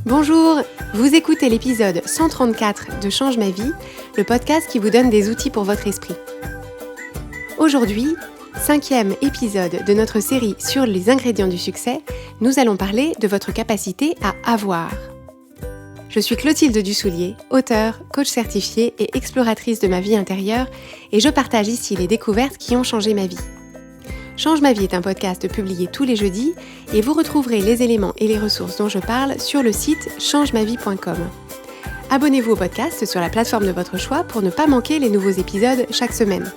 Bonjour, vous écoutez l'épisode 134 de Change ma vie, le podcast qui vous donne des outils pour votre esprit. Aujourd'hui, 5e épisode de notre série sur les ingrédients du succès, nous allons parler de votre capacité à avoir. Je suis Clotilde Dussoulier, auteure, coach certifiée et exploratrice de ma vie intérieure, et je partage ici les découvertes qui ont changé ma vie. Change ma vie est un podcast publié tous les jeudis et vous retrouverez les éléments et les ressources dont je parle sur le site changemavie.com. Abonnez-vous au podcast sur la plateforme de votre choix pour ne pas manquer les nouveaux épisodes chaque semaine.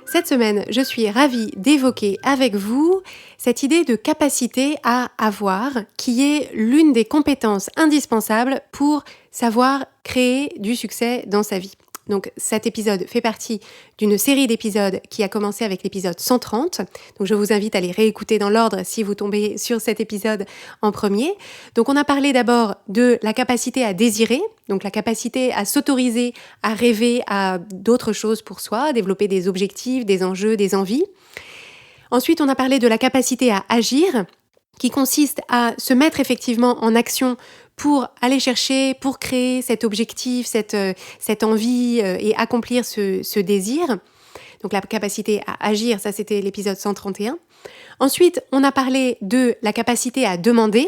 Cette semaine, je suis ravie d'évoquer avec vous cette idée de capacité à avoir qui est l'une des compétences indispensables pour savoir créer du succès dans sa vie. Donc cet épisode fait partie d'une série d'épisodes qui a commencé avec l'épisode 130. Donc je vous invite à les réécouter dans l'ordre si vous tombez sur cet épisode en premier. Donc on a parlé d'abord de la capacité à désirer, donc la capacité à s'autoriser, à rêver à d'autres choses pour soi, à développer des objectifs, des enjeux, des envies. Ensuite on a parlé de la capacité à agir, qui consiste à se mettre effectivement en action pour aller chercher, pour créer cet objectif, cette envie et accomplir ce désir. Donc la capacité à agir, ça c'était l'épisode 131. Ensuite, on a parlé de la capacité à demander,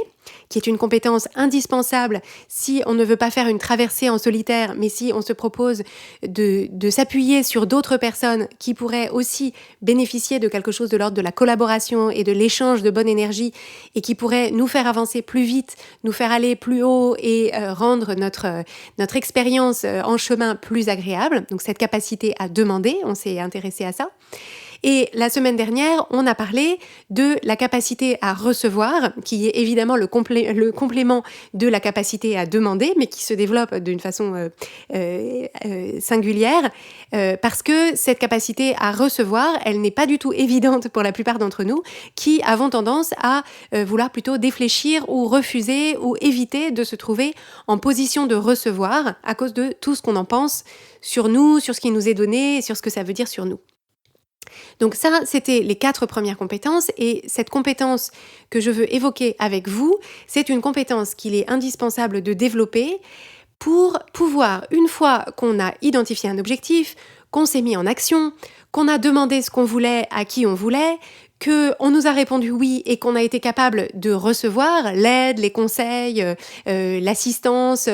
qui est une compétence indispensable si on ne veut pas faire une traversée en solitaire, mais si on se propose de s'appuyer sur d'autres personnes qui pourraient aussi bénéficier de quelque chose de l'ordre de la collaboration et de l'échange de bonne énergie et qui pourraient nous faire avancer plus vite, nous faire aller plus haut et rendre notre expérience en chemin plus agréable. Donc cette capacité à demander, on s'est intéressé à ça. Et la semaine dernière, on a parlé de la capacité à recevoir, qui est évidemment le complément de la capacité à demander, mais qui se développe d'une façon singulière, parce que cette capacité à recevoir, elle n'est pas du tout évidente pour la plupart d'entre nous, qui avons tendance à vouloir plutôt défléchir ou refuser ou éviter de se trouver en position de recevoir à cause de tout ce qu'on en pense sur nous, sur ce qui nous est donné, et sur ce que ça veut dire sur nous. Donc ça, c'était les 4 premières compétences et cette compétence que je veux évoquer avec vous, c'est une compétence qu'il est indispensable de développer pour pouvoir, une fois qu'on a identifié un objectif, qu'on s'est mis en action, qu'on a demandé ce qu'on voulait à qui on voulait, qu'on nous a répondu oui et qu'on a été capable de recevoir l'aide, les conseils, l'assistance,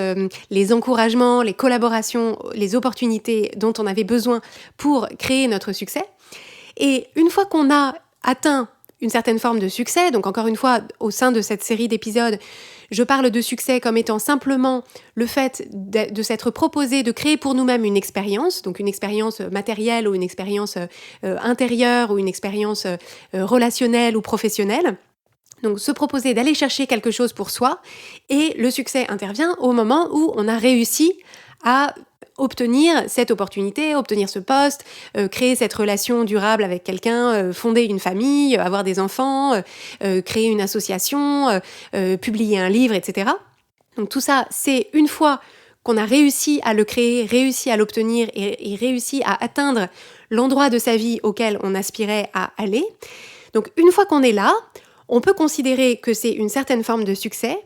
les encouragements, les collaborations, les opportunités dont on avait besoin pour créer notre succès. Et une fois qu'on a atteint une certaine forme de succès, donc encore une fois, au sein de cette série d'épisodes, je parle de succès comme étant simplement le fait de s'être proposé de créer pour nous-mêmes une expérience, donc une expérience matérielle ou une expérience intérieure ou une expérience relationnelle ou professionnelle. Donc se proposer d'aller chercher quelque chose pour soi et le succès intervient au moment où on a réussi à obtenir cette opportunité, obtenir ce poste, créer cette relation durable avec quelqu'un, fonder une famille, avoir des enfants, créer une association, publier un livre, etc. Donc tout ça, c'est une fois qu'on a réussi à le créer, réussi à l'obtenir et réussi à atteindre l'endroit de sa vie auquel on aspirait à aller. Donc une fois qu'on est là, on peut considérer que c'est une certaine forme de succès,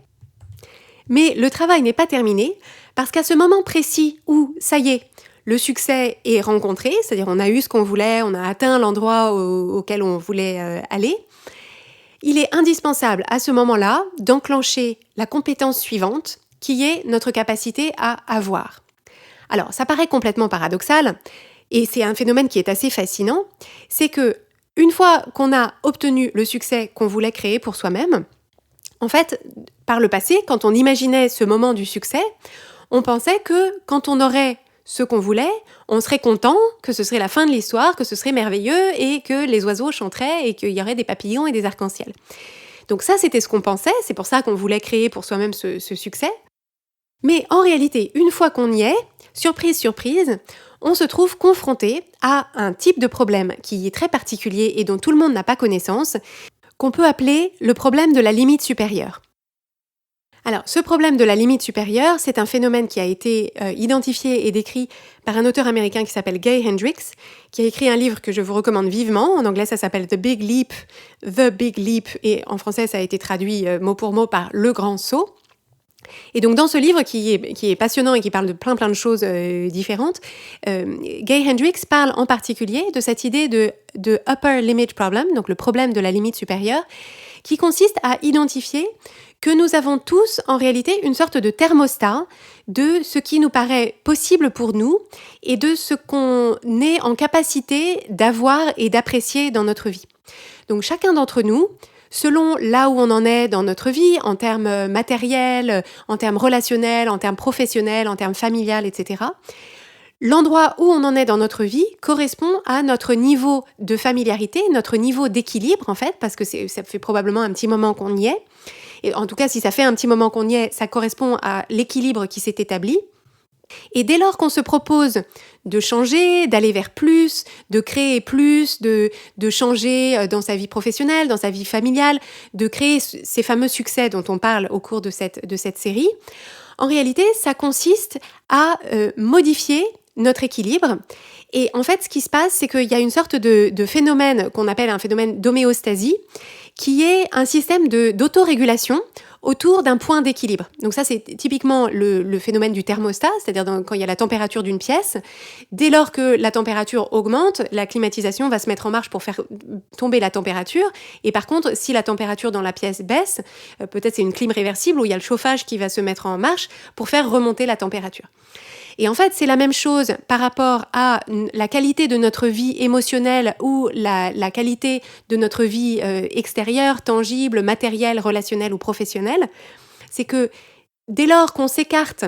mais le travail n'est pas terminé parce qu'à ce moment précis où, ça y est, le succès est rencontré, c'est-à-dire on a eu ce qu'on voulait, on a atteint l'endroit auquel on voulait aller, il est indispensable à ce moment-là d'enclencher la compétence suivante qui est notre capacité à avoir. Alors, ça paraît complètement paradoxal et c'est un phénomène qui est assez fascinant, c'est que une fois qu'on a obtenu le succès qu'on voulait créer pour soi-même, en fait, par le passé, quand on imaginait ce moment du succès, on pensait que quand on aurait ce qu'on voulait, on serait content, que ce serait la fin de l'histoire, que ce serait merveilleux et que les oiseaux chanteraient et qu'il y aurait des papillons et des arcs-en-ciel. Donc ça, c'était ce qu'on pensait, c'est pour ça qu'on voulait créer pour soi-même ce succès. Mais en réalité, une fois qu'on y est, surprise, surprise, on se trouve confronté à un type de problème qui est très particulier et dont tout le monde n'a pas connaissance, qu'on peut appeler le problème de la limite supérieure. Alors, ce problème de la limite supérieure, c'est un phénomène qui a été identifié et décrit par un auteur américain qui s'appelle Gay Hendricks, qui a écrit un livre que je vous recommande vivement. En anglais, ça s'appelle The Big Leap, et en français, ça a été traduit mot pour mot par Le Grand Saut. Et donc dans ce livre qui est passionnant et qui parle de plein de choses différentes, Gay Hendricks parle en particulier de cette idée de upper limit problem, donc le problème de la limite supérieure, qui consiste à identifier que nous avons tous en réalité une sorte de thermostat de ce qui nous paraît possible pour nous et de ce qu'on est en capacité d'avoir et d'apprécier dans notre vie. Donc chacun d'entre nous, selon là où on en est dans notre vie, en termes matériels, en termes relationnels, en termes professionnels, en termes familiales, etc., l'endroit où on en est dans notre vie correspond à notre niveau de familiarité, notre niveau d'équilibre en fait, parce que ça fait probablement un petit moment qu'on y est. Et en tout cas, si ça fait un petit moment qu'on y est, ça correspond à l'équilibre qui s'est établi. Et dès lors qu'on se propose de changer, d'aller vers plus, de créer plus, de changer dans sa vie professionnelle, dans sa vie familiale, de créer ces fameux succès dont on parle au cours de cette série, en réalité, ça consiste à modifier notre équilibre. Et en fait, ce qui se passe, c'est qu'il y a une sorte de phénomène qu'on appelle un phénomène d'homéostasie, qui est un système d'autorégulation autour d'un point d'équilibre. Donc ça, c'est typiquement le phénomène du thermostat, c'est-à-dire quand il y a la température d'une pièce. Dès lors que la température augmente, la climatisation va se mettre en marche pour faire tomber la température. Et par contre, si la température dans la pièce baisse, peut-être c'est une clim réversible où il y a le chauffage qui va se mettre en marche pour faire remonter la température. Et en fait, c'est la même chose par rapport à la qualité de notre vie émotionnelle ou la qualité de notre vie extérieure, tangible, matérielle, relationnelle ou professionnelle. C'est que dès lors qu'on s'écarte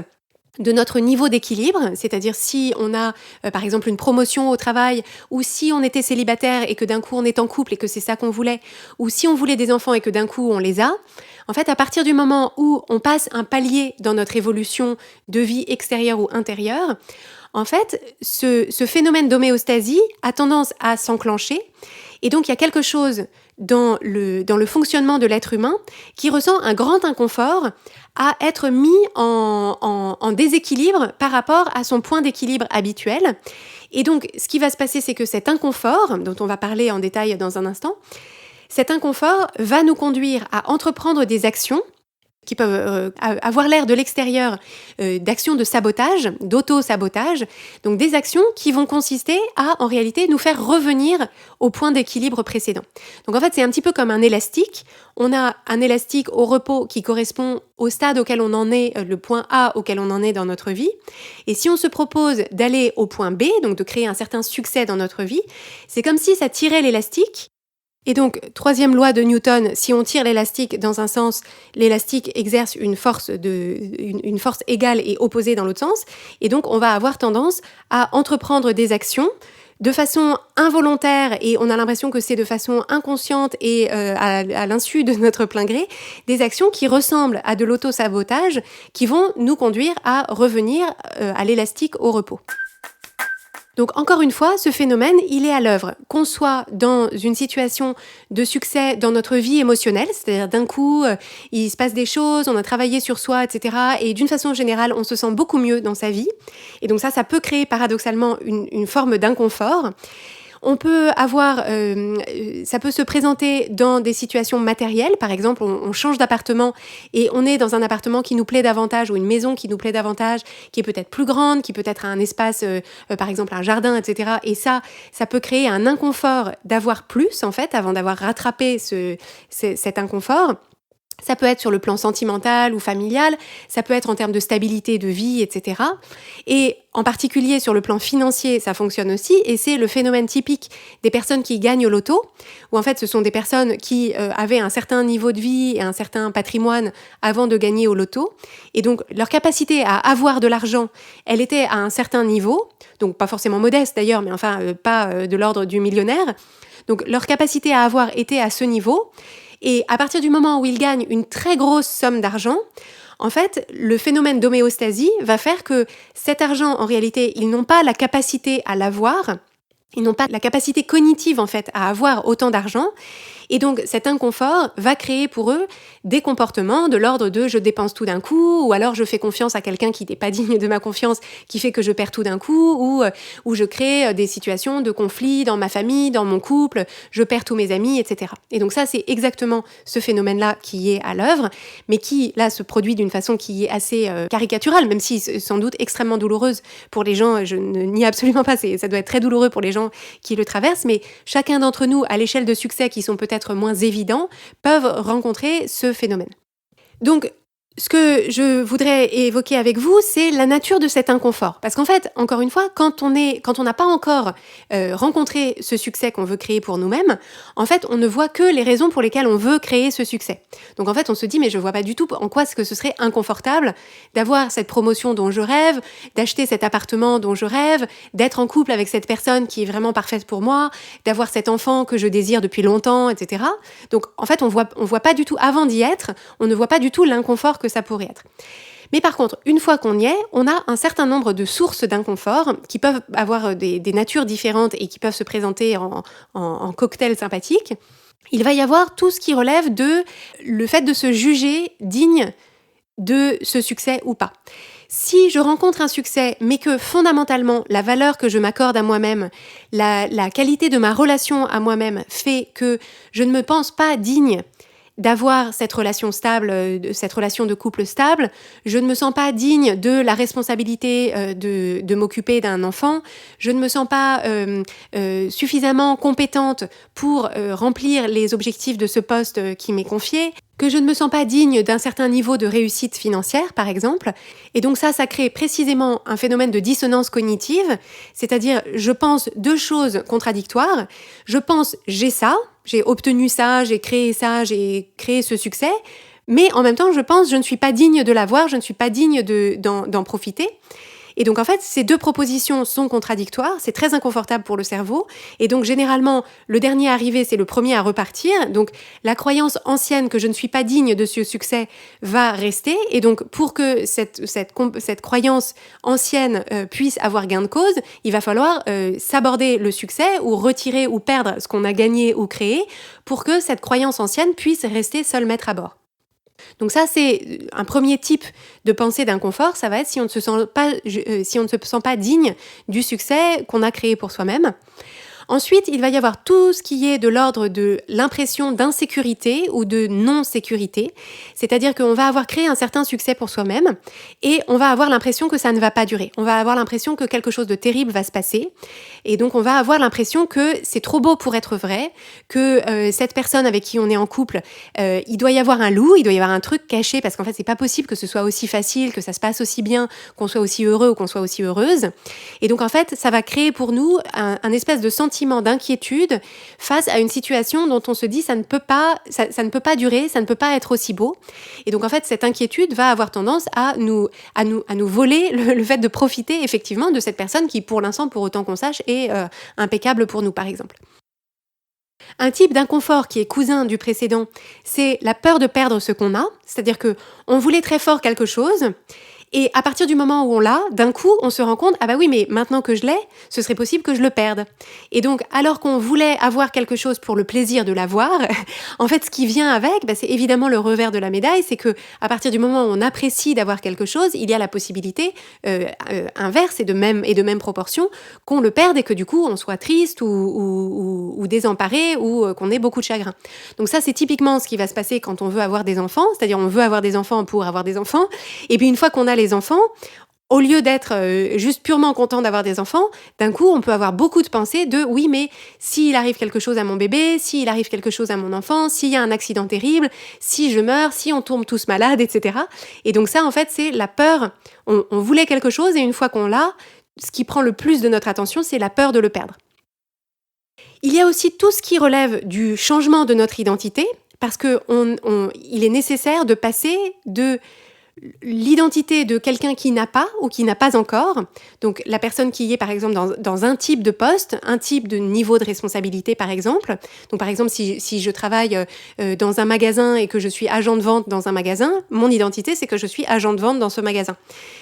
de notre niveau d'équilibre, c'est-à-dire si on a par exemple une promotion au travail, ou si on était célibataire et que d'un coup on est en couple et que c'est ça qu'on voulait, ou si on voulait des enfants et que d'un coup on les a, en fait à partir du moment où on passe un palier dans notre évolution de vie extérieure ou intérieure, en fait ce phénomène d'homéostasie a tendance à s'enclencher, et donc il y a quelque chose dans le fonctionnement de l'être humain qui ressent un grand inconfort à être mis en déséquilibre par rapport à son point d'équilibre habituel. Et donc, ce qui va se passer, c'est que cet inconfort, dont on va parler en détail dans un instant, cet inconfort va nous conduire à entreprendre des actions qui peuvent avoir l'air de l'extérieur d'actions de sabotage, d'auto-sabotage, donc des actions qui vont consister à, en réalité, nous faire revenir au point d'équilibre précédent. Donc en fait, c'est un petit peu comme un élastique. On a un élastique au repos qui correspond au stade auquel on en est, le point A auquel on en est dans notre vie. Et si on se propose d'aller au point B, donc de créer un certain succès dans notre vie, c'est comme si ça tirait l'élastique. Et donc, troisième loi de Newton, si on tire l'élastique dans un sens, l'élastique exerce une force égale et opposée dans l'autre sens. Et donc, on va avoir tendance à entreprendre des actions de façon involontaire, et on a l'impression que c'est de façon inconsciente et à l'insu de notre plein gré, des actions qui ressemblent à de l'auto-sabotage, qui vont nous conduire à revenir à l'élastique au repos. Donc encore une fois, ce phénomène, il est à l'œuvre. Qu'on soit dans une situation de succès dans notre vie émotionnelle, c'est-à-dire d'un coup, il se passe des choses, on a travaillé sur soi, etc. Et d'une façon générale, on se sent beaucoup mieux dans sa vie. Et donc ça peut créer paradoxalement une forme d'inconfort. On peut avoir, ça peut se présenter dans des situations matérielles. Par exemple, on change d'appartement et on est dans un appartement qui nous plaît davantage, ou une maison qui nous plaît davantage, qui est peut-être plus grande, qui peut être un espace, par exemple un jardin, etc. Et ça peut créer un inconfort d'avoir plus, en fait, avant d'avoir rattrapé cet inconfort. Ça peut être sur le plan sentimental ou familial, ça peut être en termes de stabilité de vie, etc. Et en particulier sur le plan financier, ça fonctionne aussi, et c'est le phénomène typique des personnes qui gagnent au loto, où en fait ce sont des personnes qui avaient un certain niveau de vie et un certain patrimoine avant de gagner au loto, et donc leur capacité à avoir de l'argent, elle était à un certain niveau, donc pas forcément modeste d'ailleurs, mais enfin pas de l'ordre du millionnaire, donc leur capacité à avoir était à ce niveau. Et à partir du moment où ils gagnent une très grosse somme d'argent, en fait, le phénomène d'homéostasie va faire que cet argent, en réalité, ils n'ont pas la capacité à l'avoir, ils n'ont pas la capacité cognitive, en fait, à avoir autant d'argent. Et donc cet inconfort va créer pour eux des comportements de l'ordre de je dépense tout d'un coup, ou alors je fais confiance à quelqu'un qui n'est pas digne de ma confiance, qui fait que je perds tout d'un coup, ou je crée des situations de conflit dans ma famille, dans mon couple, je perds tous mes amis, etc. Et donc ça, c'est exactement ce phénomène-là qui est à l'œuvre, mais qui, là, se produit d'une façon qui est assez caricaturale, même si sans doute extrêmement douloureuse pour les gens, je ne nie absolument pas, ça doit être très douloureux pour les gens qui le traversent, mais chacun d'entre nous, à l'échelle de succès qui sont peut-être moins évidents, peuvent rencontrer ce phénomène. Donc, ce que je voudrais évoquer avec vous, c'est la nature de cet inconfort. Parce qu'en fait, encore une fois, quand on n'a pas encore rencontré ce succès qu'on veut créer pour nous-mêmes, en fait, on ne voit que les raisons pour lesquelles on veut créer ce succès. Donc en fait, on se dit, mais je vois pas du tout en quoi est-ce que ce serait inconfortable d'avoir cette promotion dont je rêve, d'acheter cet appartement dont je rêve, d'être en couple avec cette personne qui est vraiment parfaite pour moi, d'avoir cet enfant que je désire depuis longtemps, etc. Donc en fait, on voit pas du tout, avant d'y être, on ne voit pas du tout l'inconfort que ça pourrait être. Mais par contre, une fois qu'on y est, on a un certain nombre de sources d'inconfort qui peuvent avoir des natures différentes et qui peuvent se présenter en cocktail sympathique. Il va y avoir tout ce qui relève de le fait de se juger digne de ce succès ou pas. Si je rencontre un succès, mais que fondamentalement, la valeur que je m'accorde à moi-même, la qualité de ma relation à moi-même fait que je ne me pense pas digne d'avoir cette relation stable, cette relation de couple stable, je ne me sens pas digne de la responsabilité de m'occuper d'un enfant, je ne me sens pas suffisamment compétente pour remplir les objectifs de ce poste qui m'est confié, que je ne me sens pas digne d'un certain niveau de réussite financière, par exemple. Et donc ça crée précisément un phénomène de dissonance cognitive, c'est-à-dire je pense deux choses contradictoires, je pense j'ai ça, j'ai obtenu ça, j'ai créé ce succès, mais en même temps je pense je ne suis pas digne de l'avoir, je ne suis pas digne d'en profiter. Et donc en fait, ces deux propositions sont contradictoires, c'est très inconfortable pour le cerveau, et donc généralement, le dernier arrivé, c'est le premier à repartir, donc la croyance ancienne que je ne suis pas digne de ce succès va rester, et donc pour que cette croyance ancienne puisse avoir gain de cause, il va falloir s'aborder le succès ou retirer ou perdre ce qu'on a gagné ou créé pour que cette croyance ancienne puisse rester seul maître à bord. Donc ça, c'est un premier type de pensée d'inconfort, ça va être si on ne se sent pas digne du succès qu'on a créé pour soi-même. Ensuite, il va y avoir tout ce qui est de l'ordre de l'impression d'insécurité ou de non-sécurité, c'est-à-dire qu'on va avoir créé un certain succès pour soi-même et on va avoir l'impression que ça ne va pas durer. On va avoir l'impression que quelque chose de terrible va se passer et donc on va avoir l'impression que c'est trop beau pour être vrai, que cette personne avec qui on est en couple, il doit y avoir un loup, il doit y avoir un truc caché parce qu'en fait, c'est pas possible que ce soit aussi facile, que ça se passe aussi bien, qu'on soit aussi heureux ou qu'on soit aussi heureuse. Et donc en fait, ça va créer pour nous un espèce de sentiment d'inquiétude face à une situation dont on se dit ça ne peut pas durer, ça ne peut pas être aussi beau. Et donc en fait, cette inquiétude va avoir tendance à nous voler le fait de profiter effectivement de cette personne qui, pour l'instant, pour autant qu'on sache, est impeccable pour nous, par exemple. Un type d'inconfort qui est cousin du précédent, c'est la peur de perdre ce qu'on a, c'est-à-dire que on voulait très fort quelque chose. Et à partir du moment où on l'a, d'un coup, on se rend compte, ah bah oui, mais maintenant que je l'ai, ce serait possible que je le perde. Et donc, alors qu'on voulait avoir quelque chose pour le plaisir de l'avoir, en fait, ce qui vient avec, c'est évidemment le revers de la médaille, c'est que à partir du moment où on apprécie d'avoir quelque chose, il y a la possibilité inverse et de même proportion qu'on le perde et que du coup, on soit triste ou désemparé ou qu'on ait beaucoup de chagrin. Donc ça, c'est typiquement ce qui va se passer quand on veut avoir des enfants, c'est-à-dire on veut avoir des enfants pour avoir des enfants, et puis une fois qu'on a les enfants, au lieu d'être juste purement content d'avoir des enfants, d'un coup, on peut avoir beaucoup de pensées de « oui, mais s'il arrive quelque chose à mon bébé, s'il arrive quelque chose à mon enfant, s'il y a un accident terrible, si je meurs, si on tombe tous malades, etc. » Et donc ça, en fait, c'est la peur. On voulait quelque chose et une fois qu'on l'a, ce qui prend le plus de notre attention, c'est la peur de le perdre. Il y a aussi tout ce qui relève du changement de notre identité, parce qu'il est nécessaire de passer de l'identité de quelqu'un qui n'a pas ou qui n'a pas encore. Donc la personne qui est par exemple dans un type de poste, un type de niveau de responsabilité par exemple. Donc par exemple si je travaille dans un magasin et que je suis agent de vente dans un magasin, mon identité c'est que je suis agent de vente dans ce magasin.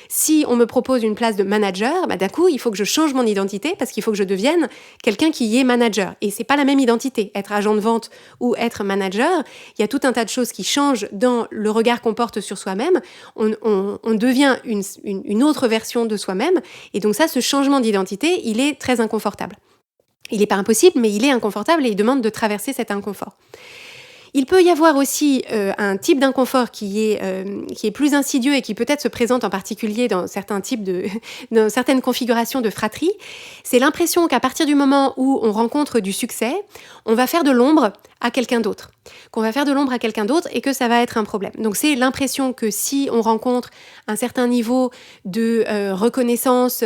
Si on me propose une place de manager, d'un coup il faut que je change mon identité parce qu'il faut que je devienne quelqu'un qui est manager. Et c'est pas la même identité, être agent de vente ou être manager. Il y a tout un tas de choses qui changent dans le regard qu'on porte sur soi-même. On devient une autre version de soi-même. Et donc ça, ce changement d'identité, il est très inconfortable. Il n'est pas impossible, mais il est inconfortable et il demande de traverser cet inconfort. Il peut y avoir aussi un type d'inconfort qui est plus insidieux et qui peut-être se présente en particulier dans certains types dans certaines configurations de fratrie. C'est l'impression qu'à partir du moment où on rencontre du succès, on va faire de l'ombre à quelqu'un d'autre. Qu'on va faire de l'ombre à quelqu'un d'autre et que ça va être un problème. Donc c'est l'impression que si on rencontre un certain niveau de reconnaissance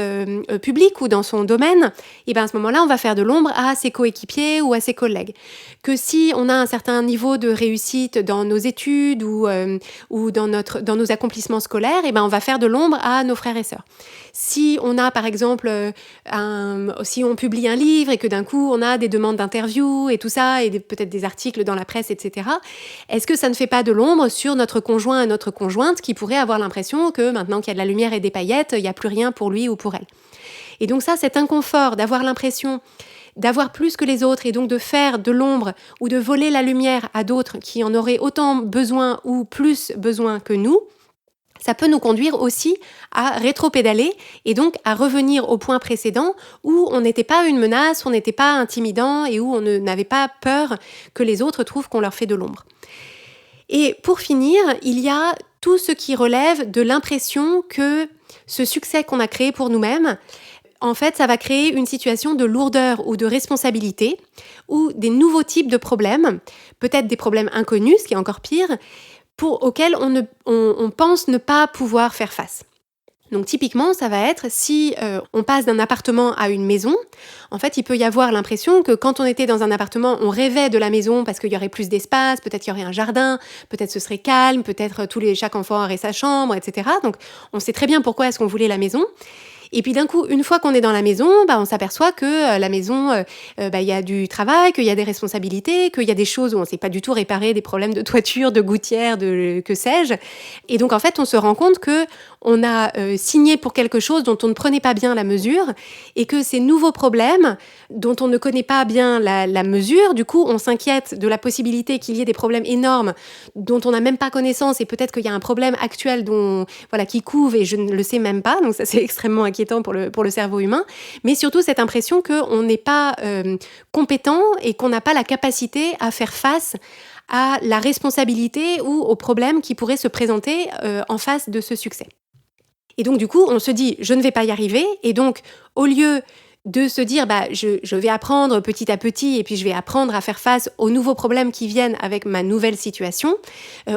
publique ou dans son domaine, et à ce moment-là, on va faire de l'ombre à ses coéquipiers ou à ses collègues. Que si on a un certain niveau de réussite dans nos études ou dans nos accomplissements scolaires, on va faire de l'ombre à nos frères et sœurs. Si on a par exemple, si on publie un livre et que d'un coup on a des demandes d'interview et tout ça, et peut-être des articles dans la presse, etc., est-ce que ça ne fait pas de l'ombre sur notre conjoint et notre conjointe qui pourrait avoir l'impression que maintenant qu'il y a de la lumière et des paillettes, il n'y a plus rien pour lui ou pour elle. Et donc ça, cet inconfort d'avoir l'impression d'avoir plus que les autres et donc de faire de l'ombre ou de voler la lumière à d'autres qui en auraient autant besoin ou plus besoin que nous, ça peut nous conduire aussi à rétro-pédaler et donc à revenir au point précédent où on n'était pas une menace, on n'était pas intimidant et où on n'avait pas peur que les autres trouvent qu'on leur fait de l'ombre. Et pour finir, il y a tout ce qui relève de l'impression que ce succès qu'on a créé pour nous-mêmes, en fait, ça va créer une situation de lourdeur ou de responsabilité ou des nouveaux types de problèmes, peut-être des problèmes inconnus, ce qui est encore pire, auxquels on pense ne pas pouvoir faire face. Donc typiquement, ça va être si on passe d'un appartement à une maison, en fait, il peut y avoir l'impression que quand on était dans un appartement, on rêvait de la maison parce qu'il y aurait plus d'espace, peut-être qu'il y aurait un jardin, peut-être ce serait calme, peut-être chaque enfant aurait sa chambre, etc. Donc on sait très bien pourquoi est-ce qu'on voulait la maison. Et puis d'un coup, une fois qu'on est dans la maison, on s'aperçoit que la maison, il y a du travail, qu'il y a des responsabilités, qu'il y a des choses où on ne sait pas du tout réparer, des problèmes de toiture, de gouttière, de que sais-je. Et donc en fait, on se rend compte que on a signé pour quelque chose dont on ne prenait pas bien la mesure et que ces nouveaux problèmes dont on ne connaît pas bien la mesure, du coup, on s'inquiète de la possibilité qu'il y ait des problèmes énormes dont on n'a même pas connaissance et peut-être qu'il y a un problème actuel qui couve et je ne le sais même pas. Donc ça, c'est extrêmement inquiétant pour le cerveau humain. Mais surtout, cette impression qu'on n'est pas compétent et qu'on n'a pas la capacité à faire face à la responsabilité ou aux problèmes qui pourraient se présenter en face de ce succès. Et donc, du coup, on se dit, je ne vais pas y arriver. Et donc, au lieu de se dire, je vais apprendre petit à petit et puis je vais apprendre à faire face aux nouveaux problèmes qui viennent avec ma nouvelle situation,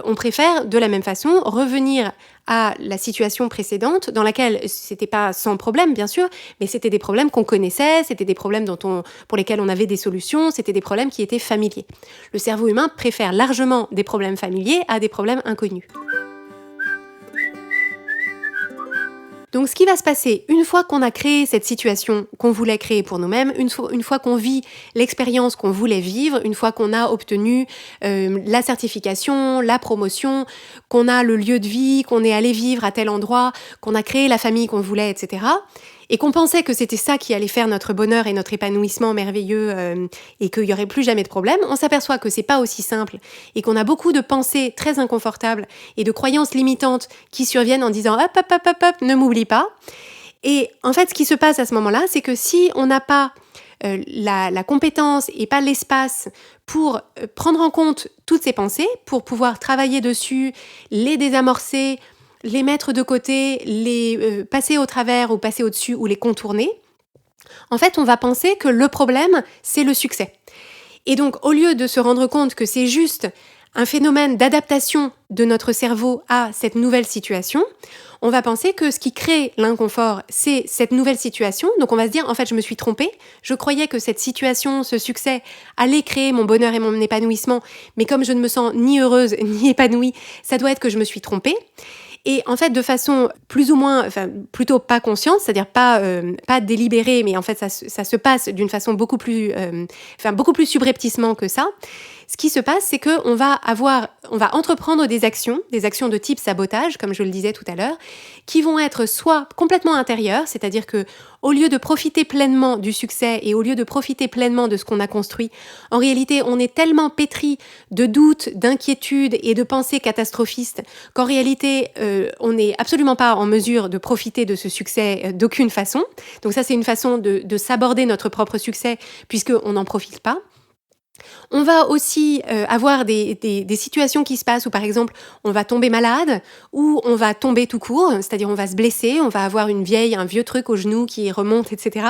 on préfère, de la même façon, revenir à la situation précédente dans laquelle c'était pas sans problème, bien sûr, mais c'était des problèmes qu'on connaissait, c'était des problèmes pour lesquels on avait des solutions, c'était des problèmes qui étaient familiers. Le cerveau humain préfère largement des problèmes familiers à des problèmes inconnus. Donc ce qui va se passer, une fois qu'on a créé cette situation qu'on voulait créer pour nous-mêmes, une fois qu'on vit l'expérience qu'on voulait vivre, une fois qu'on a obtenu la certification, la promotion, qu'on a le lieu de vie, qu'on est allé vivre à tel endroit, qu'on a créé la famille qu'on voulait, etc., et qu'on pensait que c'était ça qui allait faire notre bonheur et notre épanouissement merveilleux et qu'il n'y aurait plus jamais de problème, on s'aperçoit que c'est pas aussi simple et qu'on a beaucoup de pensées très inconfortables et de croyances limitantes qui surviennent en disant « hop, hop, hop, hop, hop, ne m'oublie pas ». Et en fait, ce qui se passe à ce moment-là, c'est que si on n'a pas la compétence et pas l'espace pour prendre en compte toutes ces pensées, pour pouvoir travailler dessus, les désamorcer, les mettre de côté, les passer au travers ou passer au-dessus ou les contourner, en fait, on va penser que le problème, c'est le succès. Et donc, au lieu de se rendre compte que c'est juste un phénomène d'adaptation de notre cerveau à cette nouvelle situation, on va penser que ce qui crée l'inconfort, c'est cette nouvelle situation. Donc on va se dire, en fait, je me suis trompée. Je croyais que cette situation, ce succès, allait créer mon bonheur et mon épanouissement. Mais comme je ne me sens ni heureuse ni épanouie, ça doit être que je me suis trompée. Et en fait, de façon plus ou moins, enfin plutôt pas consciente, c'est-à-dire pas délibérée, mais en fait ça se passe d'une façon beaucoup plus subrepticement que ça. Ce qui se passe, c'est qu'on va entreprendre des actions de type sabotage, comme je le disais tout à l'heure, qui vont être soit complètement intérieures, c'est-à-dire que au lieu de profiter pleinement du succès et au lieu de profiter pleinement de ce qu'on a construit, en réalité, on est tellement pétri de doutes, d'inquiétudes et de pensées catastrophistes qu'en réalité, on n'est absolument pas en mesure de profiter de ce succès d'aucune façon. Donc ça, c'est une façon de s'aborder notre propre succès puisqu'on n'en profite pas. On va aussi avoir des situations qui se passent où, par exemple, on va tomber malade ou on va tomber tout court, c'est-à-dire on va se blesser, on va avoir un vieux truc au genou qui remonte, etc.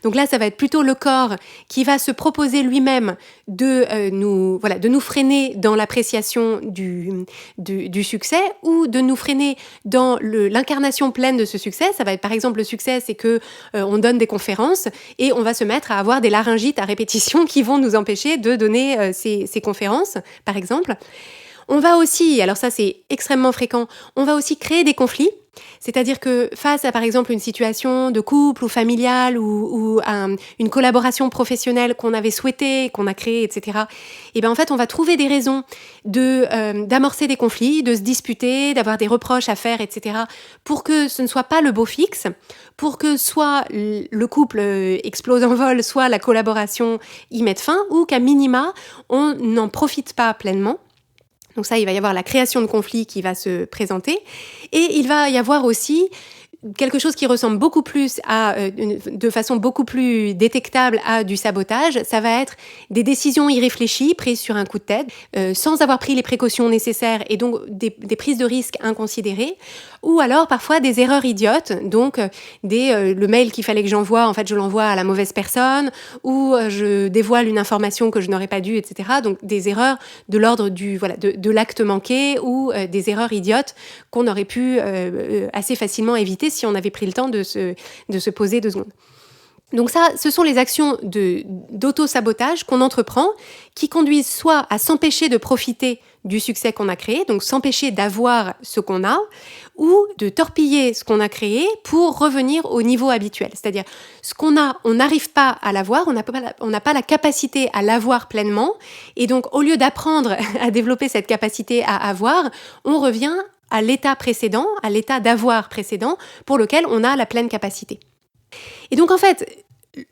Donc là, ça va être plutôt le corps qui va se proposer lui-même de nous freiner dans l'appréciation du succès ou de nous freiner dans l'incarnation pleine de ce succès. Ça va être, par exemple, le succès, c'est que on donne des conférences et on va se mettre à avoir des laryngites à répétition qui vont nous empêcher de donner ces conférences, par exemple. On va aussi, alors ça c'est extrêmement fréquent, on va aussi créer des conflits. C'est-à-dire que face à, par exemple, une situation de couple ou familiale ou une collaboration professionnelle qu'on avait souhaitée, qu'on a créée, etc., et bien en fait, on va trouver des raisons d'amorcer des conflits, de se disputer, d'avoir des reproches à faire, etc., pour que ce ne soit pas le beau fixe, pour que soit le couple explose en vol, soit la collaboration y mette fin, ou qu'à minima, on n'en profite pas pleinement. Donc ça, il va y avoir la création de conflits qui va se présenter. Et il va y avoir aussi quelque chose qui ressemble beaucoup plus de façon beaucoup plus détectable à du sabotage. Ça va être des décisions irréfléchies prises sur un coup de tête, sans avoir pris les précautions nécessaires et donc des prises de risques inconsidérées. Ou alors parfois des erreurs idiotes, donc le mail qu'il fallait que j'envoie, en fait je l'envoie à la mauvaise personne, ou je dévoile une information que je n'aurais pas dû, etc. Donc des erreurs de l'ordre de l'acte manqué ou des erreurs idiotes qu'on aurait pu assez facilement éviter si on avait pris le temps de se poser 2 secondes. Donc ça, ce sont les actions d'auto-sabotage qu'on entreprend, qui conduisent soit à s'empêcher de profiter du succès qu'on a créé, donc s'empêcher d'avoir ce qu'on a, ou de torpiller ce qu'on a créé pour revenir au niveau habituel. C'est-à-dire, ce qu'on a, on n'arrive pas à l'avoir, on n'a pas la capacité à l'avoir pleinement, et donc au lieu d'apprendre à développer cette capacité à avoir, on revient à l'état précédent, à l'état d'avoir précédent, pour lequel on a la pleine capacité. Et donc en fait,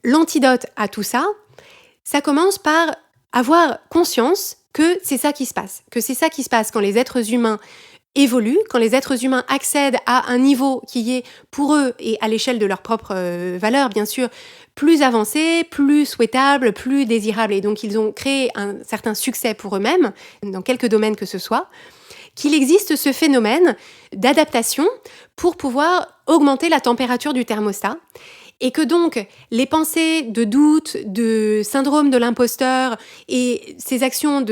l'antidote à tout ça, ça commence par avoir conscience que c'est ça qui se passe. Que c'est ça qui se passe quand les êtres humains évoluent, quand les êtres humains accèdent à un niveau qui est pour eux et à l'échelle de leurs propres valeurs, bien sûr, plus avancé, plus souhaitable, plus désirable. Et donc ils ont créé un certain succès pour eux-mêmes, dans quelques domaines que ce soit, qu'il existe ce phénomène d'adaptation pour pouvoir augmenter la température du thermostat et que donc les pensées de doute, de syndrome de l'imposteur et ces actions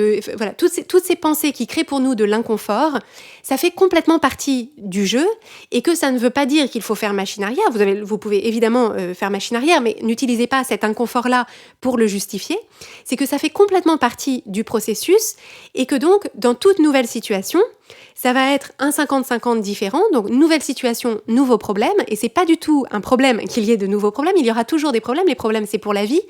toutes ces pensées qui créent pour nous de l'inconfort, ça fait complètement partie du jeu et que ça ne veut pas dire qu'il faut faire machine arrière. Vous pouvez évidemment faire machine arrière, mais n'utilisez pas cet inconfort-là pour le justifier. C'est que ça fait complètement partie du processus et que donc, dans toute nouvelle situation, ça va être un 50-50 différent, donc nouvelle situation, nouveau problème, et c'est pas du tout un problème qu'il y ait de nouveaux problèmes, il y aura toujours des problèmes, les problèmes c'est pour la vie,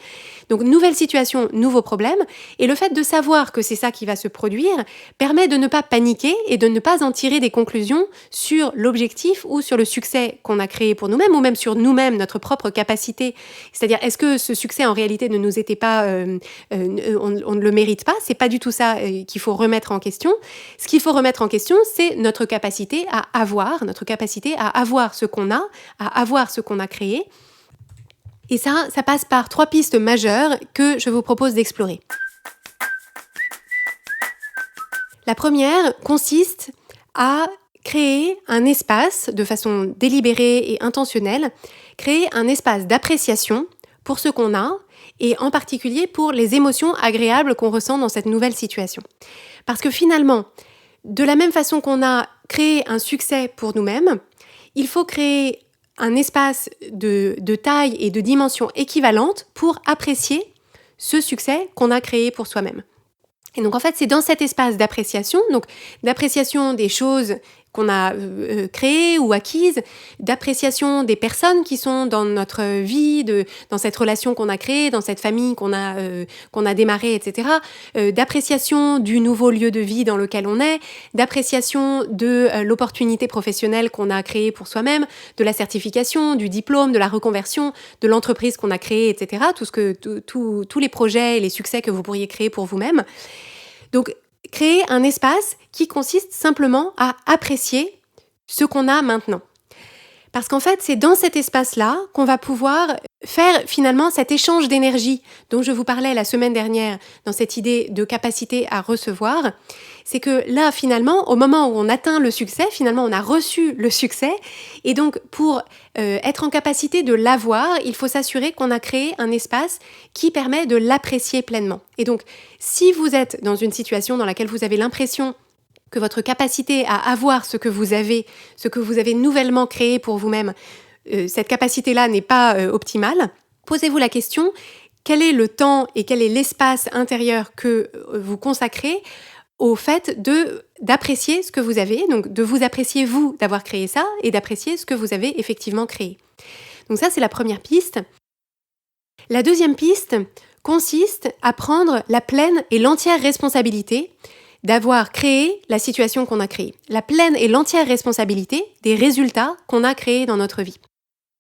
donc nouvelle situation, nouveau problème, et le fait de savoir que c'est ça qui va se produire permet de ne pas paniquer et de ne pas en tirer des conclusions sur l'objectif ou sur le succès qu'on a créé pour nous-mêmes, ou même sur nous-mêmes, notre propre capacité, c'est-à-dire est-ce que ce succès en réalité ne nous était pas, on ne le mérite pas, c'est pas du tout ça qu'il faut remettre en question. Ce qu'il faut remettre en question, c'est notre capacité à avoir ce qu'on a, à avoir ce qu'on a créé. Et ça passe par 3 pistes majeures que je vous propose d'explorer. La première consiste à créer un espace, de façon délibérée et intentionnelle, créer un espace d'appréciation pour ce qu'on a, et en particulier pour les émotions agréables qu'on ressent dans cette nouvelle situation. Parce que finalement, de la même façon qu'on a créé un succès pour nous-mêmes, il faut créer un espace de taille et de dimension équivalente pour apprécier ce succès qu'on a créé pour soi-même. Et donc en fait, c'est dans cet espace d'appréciation, donc d'appréciation des choses qu'on a créées ou acquises, d'appréciation des personnes qui sont dans notre vie, dans cette relation qu'on a créée, dans cette famille qu'on a démarrée, etc. D'appréciation du nouveau lieu de vie dans lequel on est, d'appréciation de l'opportunité professionnelle qu'on a créée pour soi-même, de la certification, du diplôme, de la reconversion, de l'entreprise qu'on a créée, etc. Tous les projets et les succès que vous pourriez créer pour vous-même. Donc, créer un espace qui consiste simplement à apprécier ce qu'on a maintenant. Parce qu'en fait, c'est dans cet espace-là qu'on va pouvoir faire finalement cet échange d'énergie dont je vous parlais la semaine dernière dans cette idée de capacité à recevoir. C'est que là, finalement, au moment où on atteint le succès, finalement, on a reçu le succès. Et donc, pour être en capacité de l'avoir, il faut s'assurer qu'on a créé un espace qui permet de l'apprécier pleinement. Et donc, si vous êtes dans une situation dans laquelle vous avez l'impression que votre capacité à avoir ce que vous avez nouvellement créé pour vous-même, cette capacité-là n'est pas optimale, posez-vous la question, quel est le temps et quel est l'espace intérieur que vous consacrez au fait d'apprécier ce que vous avez, donc de vous apprécier vous d'avoir créé ça et d'apprécier ce que vous avez effectivement créé. Donc ça, c'est la première piste. La deuxième piste consiste à prendre la pleine et l'entière responsabilité d'avoir créé la situation qu'on a créée, la pleine et l'entière responsabilité des résultats qu'on a créés dans notre vie.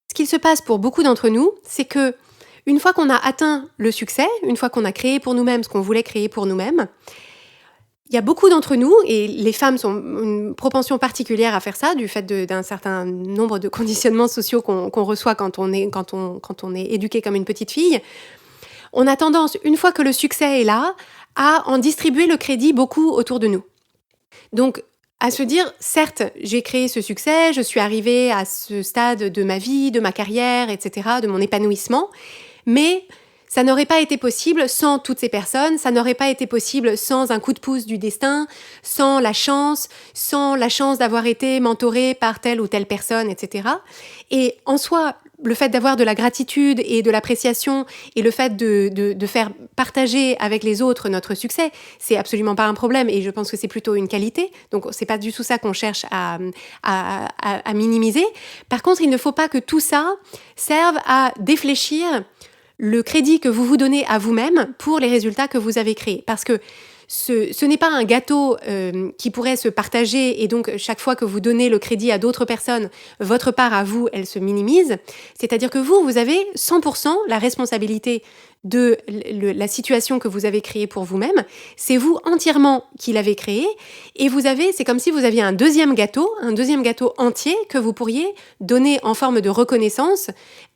Ce qu'il se passe pour beaucoup d'entre nous, c'est que une fois qu'on a atteint le succès, une fois qu'on a créé pour nous-mêmes ce qu'on voulait créer pour nous-mêmes, il y a beaucoup d'entre nous, et les femmes sont une propension particulière à faire ça, du fait d'un certain nombre de conditionnements sociaux qu'on reçoit quand on est éduqué comme une petite fille. On a tendance, une fois que le succès est là, à en distribuer le crédit beaucoup autour de nous. Donc, à se dire, certes, j'ai créé ce succès, je suis arrivée à ce stade de ma vie, de ma carrière, etc., de mon épanouissement, mais ça n'aurait pas été possible sans toutes ces personnes, ça n'aurait pas été possible sans un coup de pouce du destin, sans la chance d'avoir été mentorée par telle ou telle personne, etc. Et en soi, le fait d'avoir de la gratitude et de l'appréciation et le fait de faire partager avec les autres notre succès, c'est absolument pas un problème et je pense que c'est plutôt une qualité. Donc c'est pas du tout ça qu'on cherche à minimiser. Par contre, il ne faut pas que tout ça serve à défléchir le crédit que vous vous donnez à vous-même pour les résultats que vous avez créés. Parce que ce n'est pas un gâteau qui pourrait se partager et donc chaque fois que vous donnez le crédit à d'autres personnes, votre part à vous, elle se minimise. C'est-à-dire que vous avez 100% la responsabilité de la situation que vous avez créée pour vous-même. C'est vous entièrement qui l'avez créée et c'est comme si vous aviez un deuxième gâteau entier que vous pourriez donner en forme de reconnaissance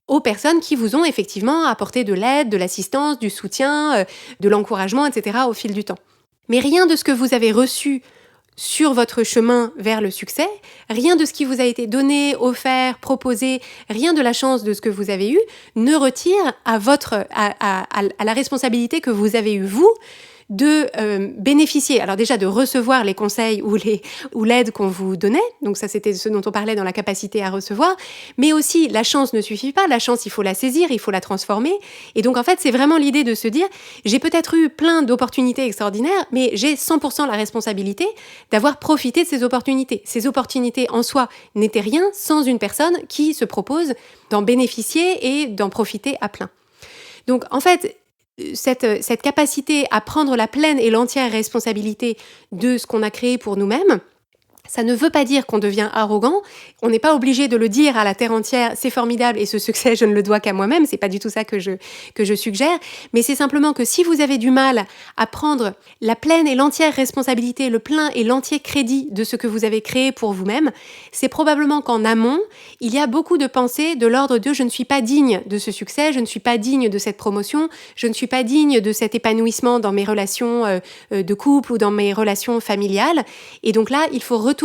aux personnes qui vous ont effectivement apporté de l'aide, de l'assistance, du soutien, de l'encouragement, etc. au fil du temps. Mais rien de ce que vous avez reçu sur votre chemin vers le succès, rien de ce qui vous a été donné, offert, proposé, rien de la chance de ce que vous avez eu ne retire à la responsabilité que vous avez eue, vous, de bénéficier, alors déjà de recevoir les conseils ou l'aide qu'on vous donnait, donc ça c'était ce dont on parlait dans la capacité à recevoir, mais aussi la chance ne suffit pas, la chance il faut la saisir, il faut la transformer, et donc en fait c'est vraiment l'idée de se dire, j'ai peut-être eu plein d'opportunités extraordinaires, mais j'ai 100% la responsabilité d'avoir profité de ces opportunités. Ces opportunités en soi n'étaient rien sans une personne qui se propose d'en bénéficier et d'en profiter à plein. Donc en fait, cette capacité à prendre la pleine et l'entière responsabilité de ce qu'on a créé pour nous-mêmes, ça ne veut pas dire qu'on devient arrogant. On n'est pas obligé de le dire à la terre entière, c'est formidable et ce succès, je ne le dois qu'à moi-même. C'est pas du tout ça que je suggère. Mais c'est simplement que si vous avez du mal à prendre la pleine et l'entière responsabilité, le plein et l'entier crédit de ce que vous avez créé pour vous-même, c'est probablement qu'en amont, il y a beaucoup de pensées de l'ordre de je ne suis pas digne de ce succès, je ne suis pas digne de cette promotion, je ne suis pas digne de cet épanouissement dans mes relations de couple ou dans mes relations familiales. Et donc là, il faut retourner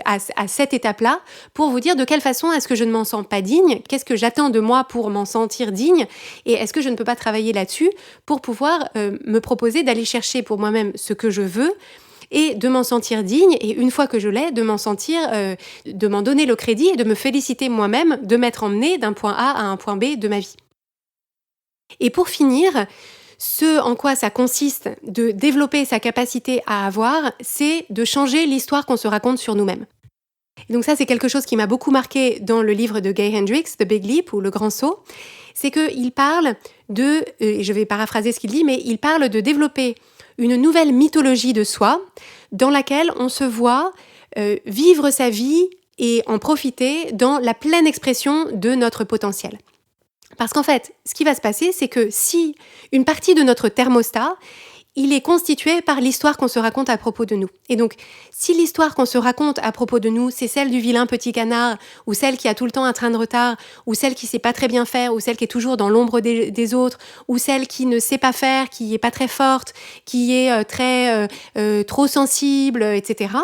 à cette étape-là pour vous dire de quelle façon est-ce que je ne m'en sens pas digne, qu'est-ce que j'attends de moi pour m'en sentir digne et est-ce que je ne peux pas travailler là-dessus pour pouvoir me proposer d'aller chercher pour moi-même ce que je veux et de m'en sentir digne et une fois que je l'ai, de m'en donner le crédit et de me féliciter moi-même de m'être emmenée d'un point A à un point B de ma vie. Et pour finir, ce en quoi ça consiste de développer sa capacité à avoir, c'est de changer l'histoire qu'on se raconte sur nous-mêmes. Et donc ça, c'est quelque chose qui m'a beaucoup marqué dans le livre de Gay Hendricks, The Big Leap, ou Le Grand Saut. C'est qu'il parle et je vais paraphraser ce qu'il dit, mais il parle de développer une nouvelle mythologie de soi dans laquelle on se voit vivre sa vie et en profiter dans la pleine expression de notre potentiel. Parce qu'en fait, ce qui va se passer, c'est que si une partie de notre thermostat, il est constitué par l'histoire qu'on se raconte à propos de nous. Et donc, si l'histoire qu'on se raconte à propos de nous, c'est celle du vilain petit canard, ou celle qui a tout le temps un train de retard, ou celle qui sait pas très bien faire, ou celle qui est toujours dans l'ombre des autres, ou celle qui ne sait pas faire, qui est pas très forte, qui est trop sensible, etc.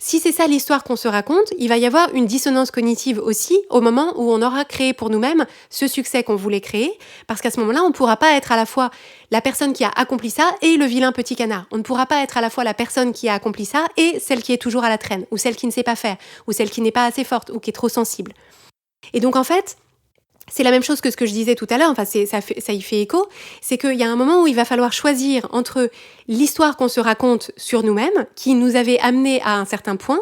Si c'est ça l'histoire qu'on se raconte, il va y avoir une dissonance cognitive aussi au moment où on aura créé pour nous-mêmes ce succès qu'on voulait créer, parce qu'à ce moment-là, on ne pourra pas être à la fois la personne qui a accompli ça et le vilain petit canard. On ne pourra pas être à la fois la personne qui a accompli ça et celle qui est toujours à la traîne, ou celle qui ne sait pas faire, ou celle qui n'est pas assez forte, ou qui est trop sensible. Et donc en fait, c'est la même chose que ce que je disais tout à l'heure, enfin ça y fait écho, c'est qu'il y a un moment où il va falloir choisir entre l'histoire qu'on se raconte sur nous-mêmes, qui nous avait amené à un certain point,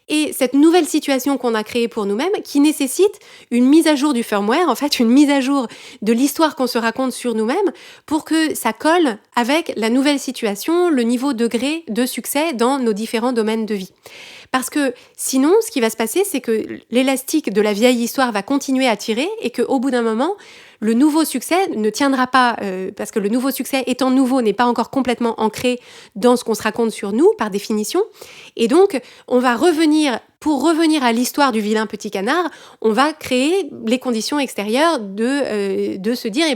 et cette nouvelle situation qu'on a créée pour nous-mêmes, qui nécessite une mise à jour du firmware, en fait une mise à jour de l'histoire qu'on se raconte sur nous-mêmes, pour que ça colle avec la nouvelle situation, le niveau degré de succès dans nos différents domaines de vie. Parce que sinon, ce qui va se passer, c'est que l'élastique de la vieille histoire va continuer à tirer et qu'au bout d'un moment, le nouveau succès ne tiendra pas, parce que le nouveau succès étant nouveau n'est pas encore complètement ancré dans ce qu'on se raconte sur nous, par définition. Et donc, on va pour revenir à l'histoire du vilain petit canard, on va créer les conditions extérieures de se dire,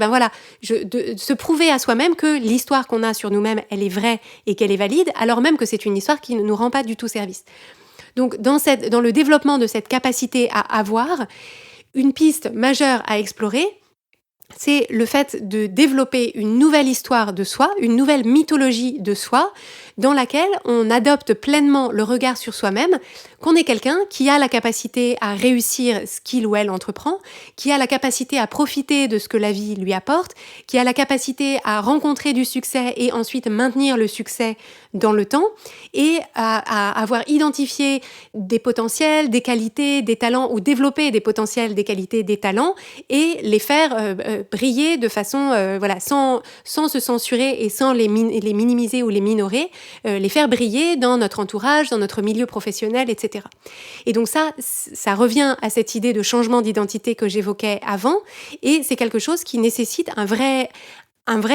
de se prouver à soi-même que l'histoire qu'on a sur nous-mêmes, elle est vraie et qu'elle est valide, alors même que c'est une histoire qui ne nous rend pas du tout service. Donc, dans le développement de cette capacité à avoir, une piste majeure à explorer, c'est le fait de développer une nouvelle histoire de soi, une nouvelle mythologie de soi, dans laquelle on adopte pleinement le regard sur soi-même, qu'on est quelqu'un qui a la capacité à réussir ce qu'il ou elle entreprend, qui a la capacité à profiter de ce que la vie lui apporte, qui a la capacité à rencontrer du succès et ensuite maintenir le succès dans le temps, et à avoir identifié des potentiels, des qualités, des talents, ou développer des potentiels, des qualités, des talents, et les faire briller de façon, sans se censurer et sans les minimiser ou les minorer, les faire briller dans notre entourage, dans notre milieu professionnel, etc. Et donc ça revient à cette idée de changement d'identité que j'évoquais avant, et c'est quelque chose qui nécessite un vrai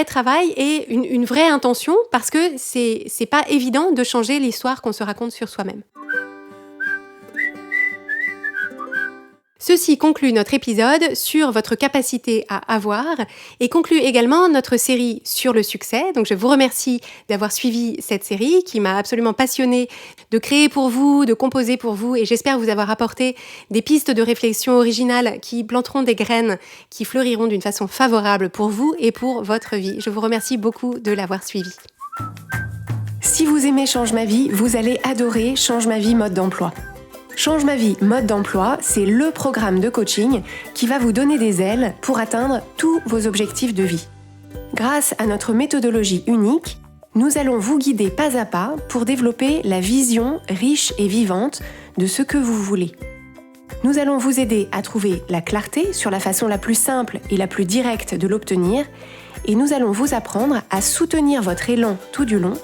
travail et une vraie intention, parce que c'est pas évident de changer l'histoire qu'on se raconte sur soi-même. Ceci conclut notre épisode sur votre capacité à avoir et conclut également notre série sur le succès. Donc je vous remercie d'avoir suivi cette série qui m'a absolument passionnée de créer pour vous, de composer pour vous, et j'espère vous avoir apporté des pistes de réflexion originales qui planteront des graines qui fleuriront d'une façon favorable pour vous et pour votre vie. Je vous remercie beaucoup de l'avoir suivi. Si vous aimez Change ma vie, vous allez adorer Change ma vie mode d'emploi. Change ma vie mode d'emploi, c'est le programme de coaching qui va vous donner des ailes pour atteindre tous vos objectifs de vie. Grâce à notre méthodologie unique, nous allons vous guider pas à pas pour développer la vision riche et vivante de ce que vous voulez. Nous allons vous aider à trouver la clarté sur la façon la plus simple et la plus directe de l'obtenir, et nous allons vous apprendre à soutenir votre élan tout du long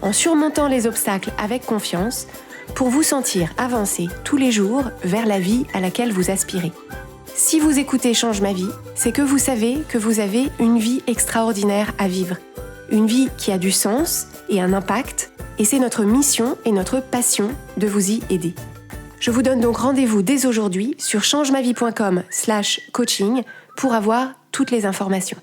en surmontant les obstacles avec confiance, pour vous sentir avancer tous les jours vers la vie à laquelle vous aspirez. Si vous écoutez Change ma vie, c'est que vous savez que vous avez une vie extraordinaire à vivre. Une vie qui a du sens et un impact, et c'est notre mission et notre passion de vous y aider. Je vous donne donc rendez-vous dès aujourd'hui sur changemavie.com/coaching pour avoir toutes les informations.